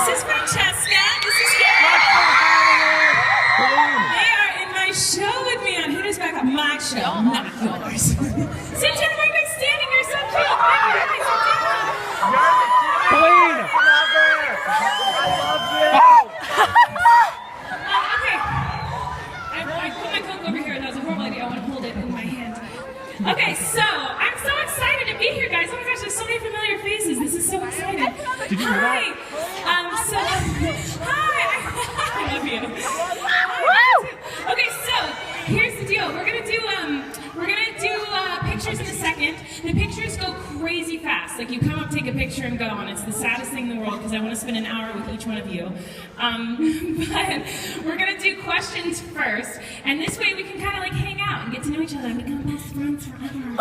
This is Francesca. This is Erik. They are in my show with me on Hooters Back Up. My show, not yours. Sit down, why are you standing? You're so cute. Colleen! Okay. I put my Coke over here. That was a horrible idea. I want to hold it in my hand. Okay, so I'm so excited to be here, guys. Oh my gosh, there's so many familiar faces. This is so exciting. Did you hear that? Hi. I love you. Hi. Okay, so here's the deal. We're gonna do pictures in a second. The pictures go crazy fast. Like you come up, take a picture, and go. And it's the saddest thing in the world because I want to spend an hour with each one of you. But we're gonna do questions first, and this way we can kind of like hang out and get to know each other and become best friends forever.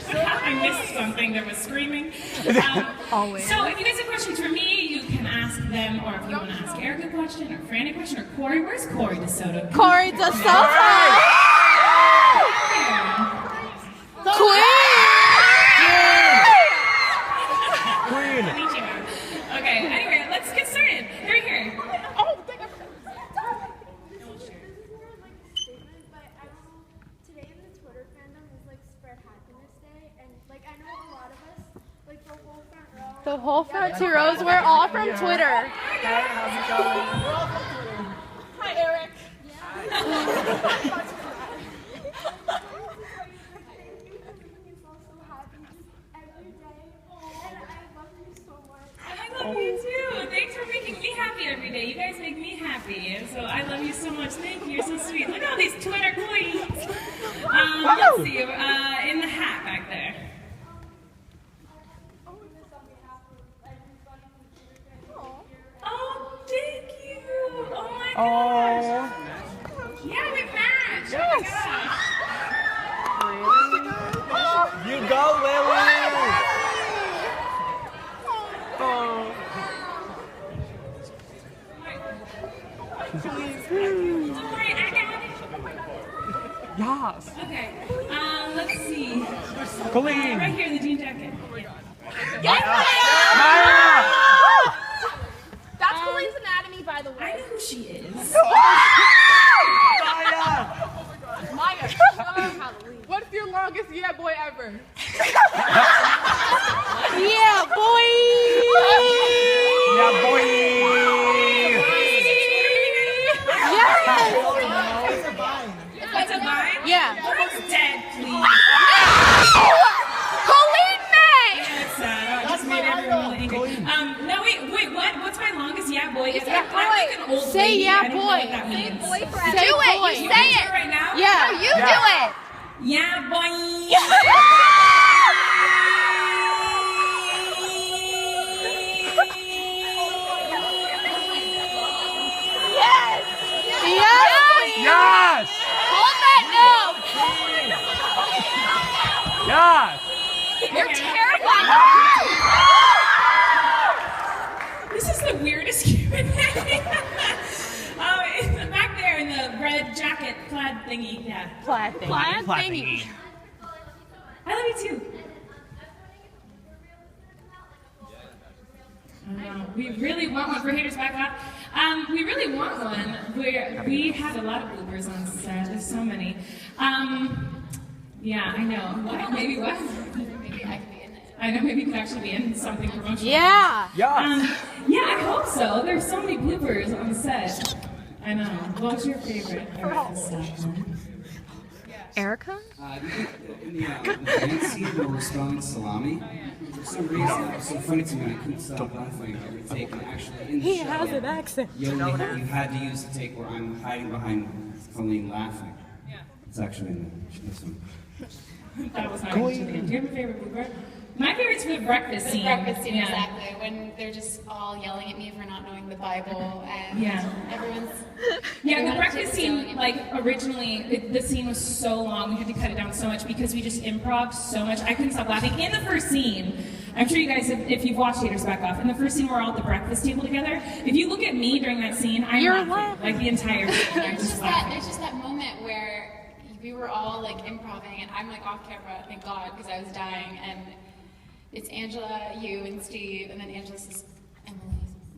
I missed something. There was screaming. Always. So if you guys have questions for me, you can ask them, or if you want to ask Erik a question, or Fran a question, or Corey. Where's Corey DeSoto? Corey DeSoto! Queen! Okay, anyway, let's get started. They're here. Oh, Today in the Twitter fandom is like Spread Happiness Day, and like I know a lot of us, like the whole front row. The whole front two rows, we're all from Twitter. Hi, Erik. I love you too. Thanks for making me happy every day. You guys make me happy, and so I love you so much. Thank you. You're so sweet. Look at all these Twitter queens. Let's see. In the hat back there. Oh, thank you. Oh my gosh. Yeah, we match. Yes. Oh my gosh. You go, Lily! Don't worry, I got it. Yes! Okay, let's see. Colleen! Right here, the jean jacket. Maya! That's Colleen's anatomy, by the I way. know who she is. Maya. What's your longest yeah boy ever? Yeah, boy! Yeah, boy! Yes! That's a vine? Yeah. It's dead, please. Colleen May! Yeah, it's sad. I just made everyone really angry. No, wait, what? What's my longest yeah boy? I'm like an old Say lady. yeah I don't know boy. what that means. Boyfriend. Say Do boy. it. You say Do it. it right now? Yeah. No, you do it. Yeah, boy. Yes! Yes! Yes! Hold that Yes! You're terrifying! This is the weirdest Q&A. Back there in the red jacket, plaid thingy. Yeah. Plaid thingy. I love you too. We really want one for Haters Back Up. We really want one where we had a lot of bloopers on set. There's so many. Yeah, I know. What? Maybe what? Maybe I could be in it. I know. Maybe you could actually be in something promotional. Yeah. Yes! Yeah, I hope so. There's so many bloopers on set. I know. What's your favorite? Stocklin? Erica? In the dance scene where we're spelling salami, for some reason it was so funny to me, I couldn't stop laughing every take, and actually in the He show, has an accent. you had to use the take where I'm hiding behind Colleen laughing. Yeah. It's actually in this one. That was not actually. Do you have a favorite blooper? My favorite's the breakfast scene. Breakfast scene, Yeah. exactly. When they're just all yelling at me for not knowing the Bible, and Yeah. everyone's. Yeah, the everyone's breakfast just yelling scene, at me. like originally, the scene was so long, we had to cut it down so much because we just improv so much. I couldn't stop laughing. In the first scene, I'm sure you guys, if you've watched Haters Back Off, in the first scene we're all at the breakfast table together. If you look at me during that scene, I'm You're laughing. Like the entire scene, I'm just laughing. There's just that moment where we were all like improvising, and I'm like off camera, thank God, because I was dying, and it's Angela, you, and Steve, and then Angela says, Emily,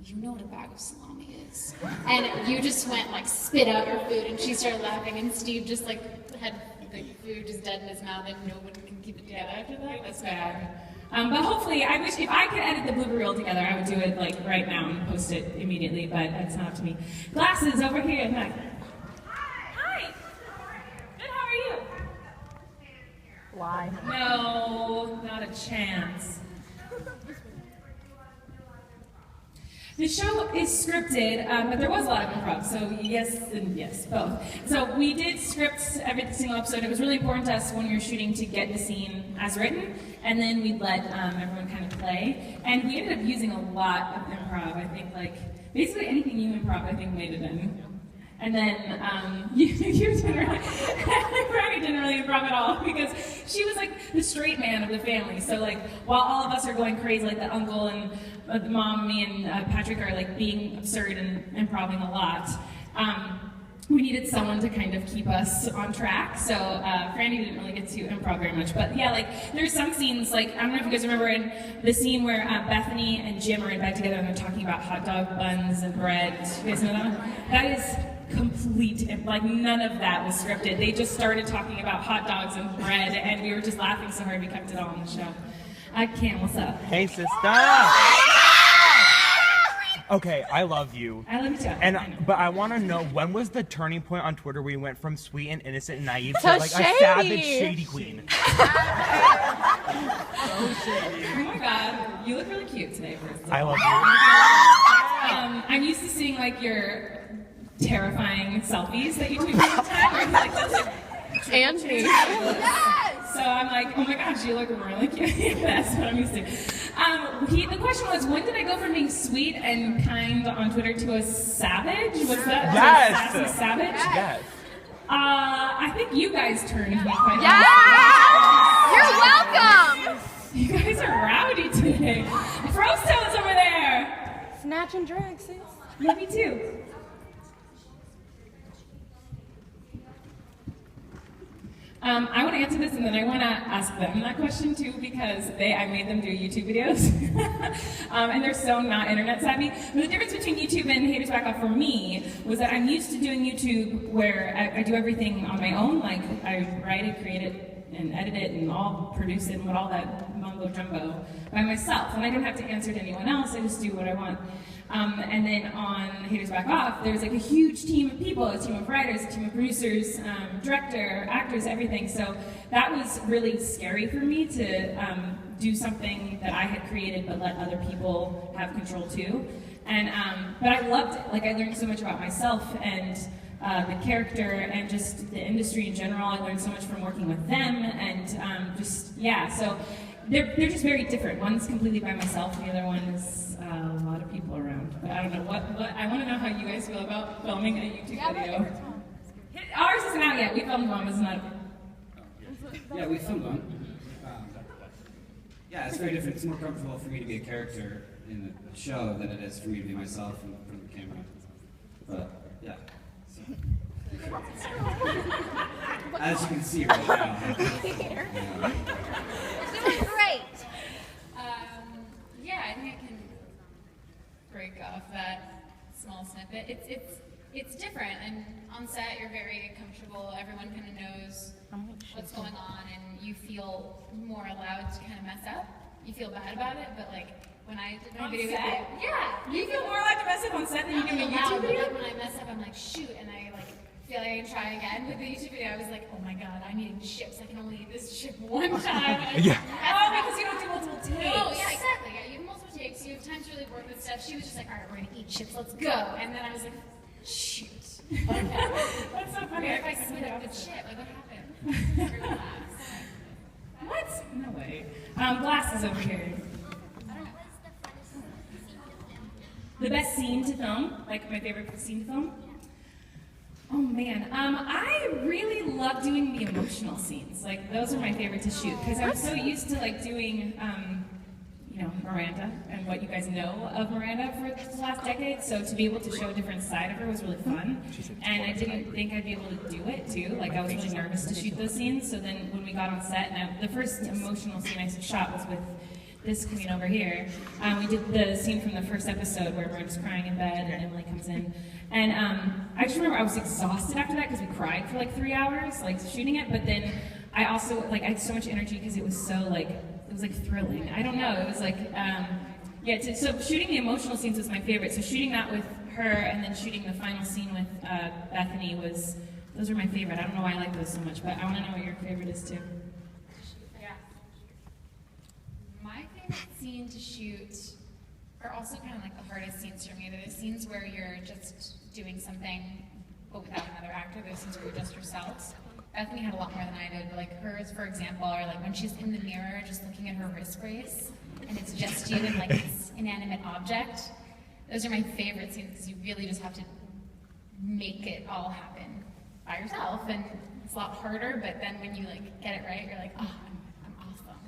you know what a bag of salami is. And you just went like spit out your food, and she started laughing, and Steve just like had the food just dead in his mouth, and no one can keep it together after that. That's bad. But hopefully, I wish if I could edit the blooper reel together, I would do it like right now and post it immediately, but it's not up to me. Glasses over here in the back. Hi. Good, how are you? Lie. No, not a chance. The show is scripted, but there was a lot of improv, so yes and yes, both. So we did script every single episode. It was really important to us when we were shooting to get the scene as written, and then we'd let everyone kind of play. And we ended up using a lot of improv. I think like basically anything you improv, I think made it in. And then you didn't really, Brandy didn't really improv at all because she was like the straight man of the family. So like while all of us are going crazy, like the uncle and the mom, me and Patrick are like being absurd and improving a lot, we needed someone to kind of keep us on track. So Brandy didn't really get to improv very much. But yeah, like there's some scenes, like I don't know if you guys remember in the scene where Bethany and Jim are in bed together and they're talking about hot dog buns and bread. You guys know that one? That is complete, like none of that was scripted. They just started talking about hot dogs and bread and we were just laughing so hard we kept it all on the show. Cam, what's up? Hey, sister. Okay, I love you. I love you too. But I want to know, when was the turning point on Twitter where you went from sweet and innocent and naive to To like shady. a savage shady queen? Oh my god, you look really cute today, first of all. I love you. I'm used to seeing like your terrifying selfies that you tweet all the time. Where you're like, that's like, And me. so I'm like, oh my gosh, you look really cute. That's what I'm used to. The question was, when did I go from being sweet and kind on Twitter to a savage? Was that Yes. a sassy savage? Yes. I think you guys turned me quite Yes! You're welcome! You guys are rowdy today. Frosto's over there. Snatch and drag, sis. Yeah, me too. I want to answer this and then I want to ask them that question too because I made them do YouTube videos and they're so not internet savvy. But the difference between YouTube and Haters Back Off for me was that I'm used to doing YouTube where I do everything on my own, like I write it, create it, and edit it, and all produce it, and all that mumbo jumbo by myself. And I don't have to answer to anyone else, I just do what I want. And then on Haters Back Off, there's like a huge team of people, a team of writers, a team of producers, director, actors, everything. So that was really scary for me to do something that I had created but let other people have control too. And but I loved it. Like I learned so much about myself and the character and just the industry in general. I learned so much from working with them and just, yeah. So they're just very different. One's completely by myself, and the other one is a lot of people around. But I don't know what I want to know how you guys feel about filming a YouTube video. Ours isn't out yet. We filmed one. It's not. Yeah, we filmed one. Yeah, it's very different. It's more comfortable for me to be a character in the show than it is for me to be myself in front of the camera. But yeah. So. As you can see right now. Great. Yeah, I think I can break off that small snippet. It's different, and on set you're very comfortable. Everyone kind of knows what's going on, and you feel more allowed to kind of mess up. You feel bad about it, but like when I did my On video, set? yeah, You feel more allowed to mess up on set than you do in a YouTube but video? like when I mess up, I'm like shoot, and I like feel like I can try again. With the YouTube video, I was like, oh my god, I'm eating chips. I can only eat this chip one time. Yeah. Oh, because you don't do multiple takes. No, yeah, exactly. Yeah, you have multiple takes. You have time to really work with stuff. She was just like, all right, we're gonna eat chips. Let's go. And then I was like, shoot. That's so funny. If I spit up the chip, like what happened? Everyone laughs. What? No way. Glasses over here. The best scene to film? Like my favorite scene to film? Oh man, I really love doing the emotional scenes. Like those are my favorite to shoot because I'm so used to like doing, you know, Miranda and what you guys know of Miranda for the last decade. So to be able to show a different side of her was really fun. And I didn't think I'd be able to do it too. Like I was really nervous to shoot those scenes. So then when we got on set, and the first emotional scene I shot was with this queen over here. We did the scene from the first episode where everyone's crying in bed and Emily comes in. And I just remember I was exhausted after that because we cried for like 3 hours, like shooting it. But then I also, like, I had so much energy because it was so like, it was like thrilling. I don't know, it was like, so shooting the emotional scenes was my favorite. So shooting that with her and then shooting the final scene with Bethany those were my favorite. I don't know why I like those so much, but I want to know what your favorite is too. Yeah. My favorite scene to shoot are also kind of like the hardest scenes for me. They're the scenes where you're just doing something but without another actor. Those scenes where you're just yourselves. Bethany had a lot more than I did. Like hers, for example, are like when she's in the mirror just looking at her wrist brace and it's just you and like this inanimate object. Those are my favorite scenes because you really just have to make it all happen by yourself, and it's a lot harder, but then when you like get it right, you're like, oh, I'm awesome.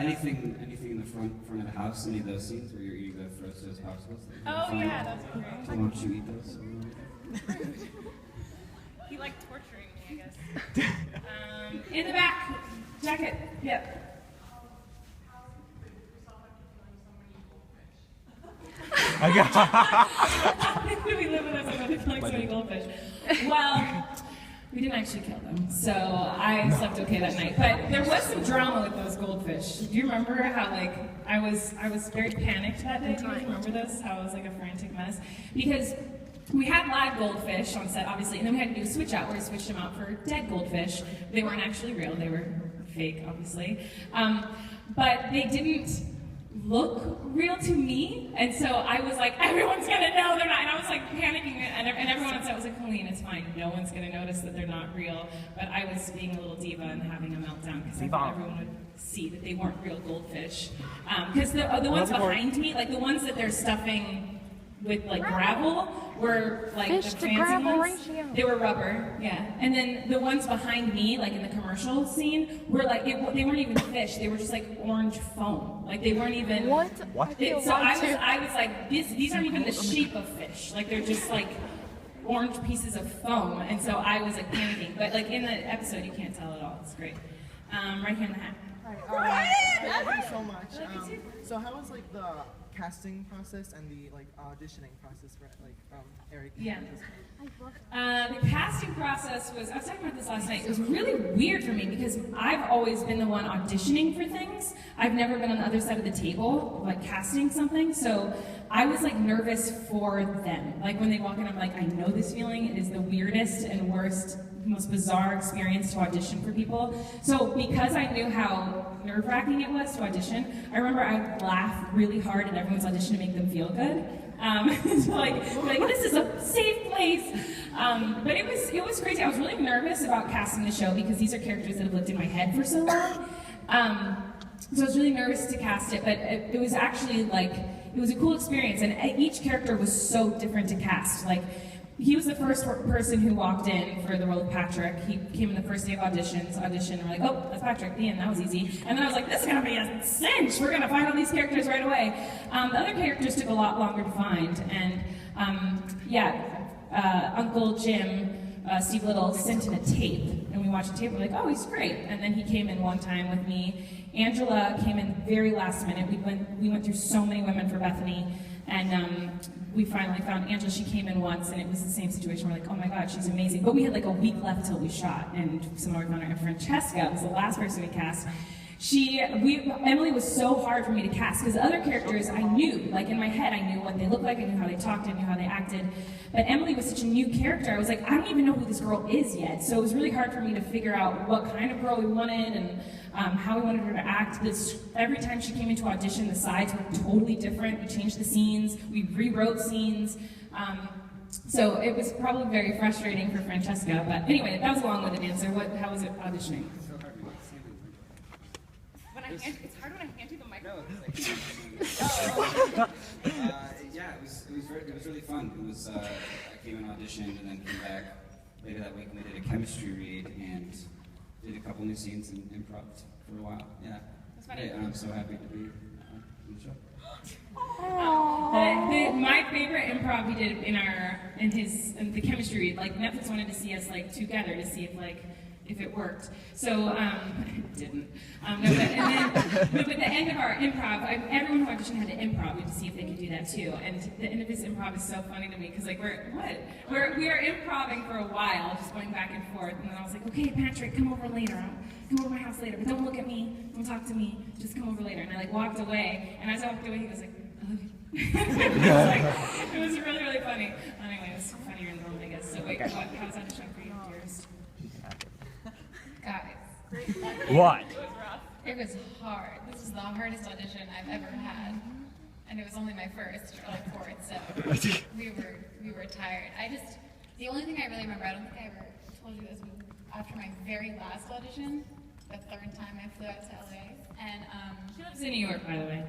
Anything in the front of the house, any of those scenes where you're eating the Frosted popsicles? Oh yeah, that's great. So why don't you eat those? He liked torturing me, I guess. In the back, jacket, yep. I got. We live with us and we like so many goldfish. Well, we didn't actually kill them, so I slept okay that night. But there was some drama with those goldfish. Do you remember how I was very panicked that day? Do you remember this? How it was like a frantic mess because we had live goldfish on set, obviously, and then we had to do a switch out where we switched them out for dead goldfish. They weren't actually real; they were fake, obviously. But they didn't look real to me, and so I was like, everyone's gonna know they're not, and I was like panicking, and everyone on set was like, Colleen, it's fine, no one's gonna notice that they're not real, but I was being a little diva and having a meltdown because I thought everyone would see that they weren't real goldfish, because the ones behind me, like the ones that they're stuffing with like gravel, were like Fish the to fancy gravel ones. ratio. They were rubber, yeah. And then the ones behind me, like in the commercial scene, were like they weren't even fish. They were just like orange foam. Like they weren't even. What? So I was like, these aren't even the shape of fish. Like they're just like orange pieces of foam. And so I was like panicking. But like in the episode, you can't tell at all. It's great. Right here in the hat. Hi, thank you so much. So how was like the casting process and the like auditioning process for like Erik? Yeah. The casting process was, I was talking about this last night, it was really weird for me because I've always been the one auditioning for things. I've never been on the other side of the table, like casting something, so I was like nervous for them. Like when they walk in, I'm like, I know this feeling, it is the weirdest and worst, most bizarre experience to audition for people. So because I knew how nerve-wracking it was to audition, I remember I would laugh really hard at everyone's audition to make them feel good. So like this is a safe place. But it was crazy. I was really nervous about casting the show because these are characters that have lived in my head for so long. So I was really nervous to cast it, but it was actually like, it was a cool experience, and each character was so different to cast. Like, he was the first person who walked in for the role of Patrick. He came in the first day of auditioned, and we're like, oh, that's Patrick, the end, that was easy. And then I was like, this is gonna be a cinch, we're gonna find all these characters right away. The other characters took a lot longer to find, and Uncle Jim, Steve Little, sent in a tape, and we watched the tape, we're like, oh, he's great. And then he came in one time with me. Angela came in very last minute. We went through so many women for Bethany, and we finally found Angela. She came in once, and it was the same situation. We're like, oh my God, she's amazing. But we had like a week left till we shot, and somehow we found her. And Francesca was the last person we cast. Emily was so hard for me to cast because the other characters I knew, like in my head, I knew what they looked like, I knew how they talked, I knew how they acted. But Emily was such a new character. I was like, I don't even know who this girl is yet. So it was really hard for me to figure out what kind of girl we wanted and how we wanted her to act. Every time she came into audition, the sides were totally different. We changed the scenes, we rewrote scenes. So it was probably very frustrating for Francesca. But anyway, that was a long-winded answer. How was it auditioning? It's hard when I hand you the microphone. It was really fun. It was I came and auditioned and then came back later that week and we did a chemistry read and did a couple new scenes and improv for a while. Yeah, that's funny. And I'm so happy to be in the show. My favorite improv we did in the chemistry read, like Netflix wanted to see us like together to see if like if it worked. So it didn't. No, but at the end of our improv, everyone who auditioned had to improv to see if they could do that too. And the end of this improv is so funny to me because like we are improving for a while, just going back and forth. And then I was like, okay, Patrick, come over later. Come over to my house later, but don't look at me, don't talk to me, just come over later. And I like walked away, and as I walked away, he was like, I love you. It was really, really funny. Anyway, it was funnier than normal, I guess. So wait, how was audition for you, dearest? Guys, What? it was hard. This is the hardest audition I've ever had. And it was only my first, or like fourth, so we were tired. The only thing I really remember, I don't think I ever told you this, was after my very last audition, the third time I flew out to LA, and She lives in New York, by the way.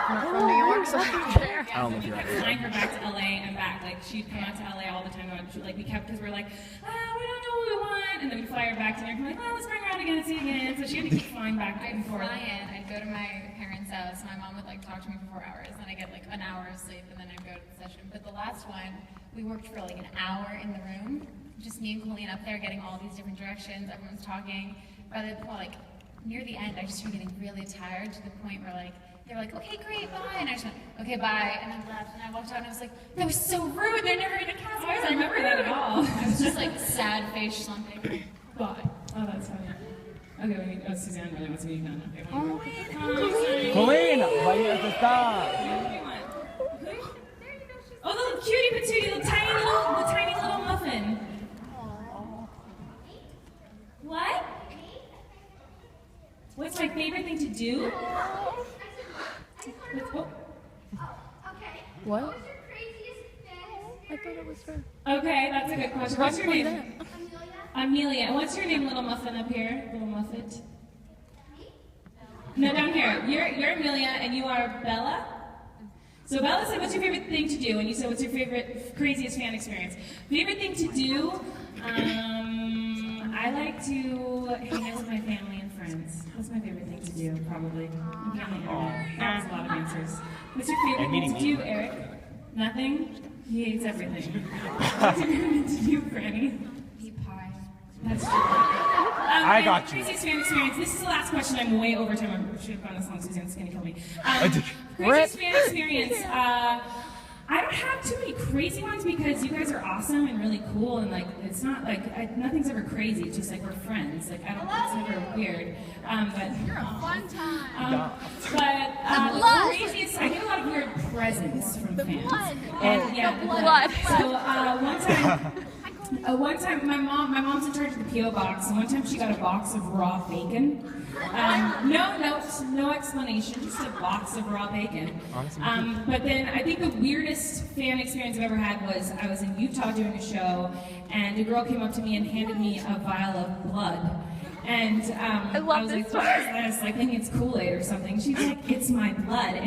Not from New York, so there. Yeah, so we kept flying her back to LA and back. Like she'd come out to LA all the time. Like we kept, because we're like, we don't know what we want, and then we'd fly her back to New York. And we're like, let's bring her out again and see it again. So she had to keep flying back and forth. I'd go to my parents' house. My mom would like talk to me for 4 hours, then I get like an hour of sleep, and then I'd go to the session. But the last one, we worked for like an hour in the room, just me and Colleen up there getting all these different directions. Everyone's talking. By the point, like near the end, I just started getting really tired to the point where like they were like, okay, great, bye, and I just went, okay, bye, and I left, and I walked out, and I was like, that was so rude. They're never gonna cast me. I don't remember that at all. I was just like sad face slumping. Bye. Oh, that's funny. Okay, Suzanne really wants me to know. Oh, wait. Colleen, vaya a estar. Oh, the little cutie patootie, the tiny little muffin. What? What's my favorite thing to do? Oh, What? okay. What was your craziest fantasy? I thought it was her. Okay, that's a good question. What's your Probably name? that. Amelia. And what's your name, little muffin up here? Little muffet. No, down here. You're Amelia, and you are Bella? So Bella said, what's your favorite thing to do? And you said, what's your favorite, craziest fan experience? Favorite thing to do? I like to hang out with my family and friends. That's my favorite thing to do, probably. And family internet. That was a lot of answers. What's your favorite thing to do, Erik? Nothing? He hates everything. What's your favorite thing to do, Franny? Eat pie. That's true. I got you. Craziest fan experience. This is the last question. I'm way over time. I should have gone this long. Suzanne's going to kill me. Craziest fan experience. I don't have too many crazy ones because you guys are awesome and really cool, and like it's not like nothing's ever crazy. It's just like we're friends. Like I don't. It's never weird. But You're a fun time. The craziest. I get a lot of weird presents from fans. blood. And yeah, The blood. So one time my mom's in charge of the PO box, and one time she got a box of raw bacon. No notes, no explanation, just a box of raw bacon. But then I think the weirdest fan experience I've ever had was I was in Utah doing a show, and a girl came up to me and handed me a vial of blood. And I was like, what is this? Like thinking it's Kool-Aid or something. She's like, it's my blood.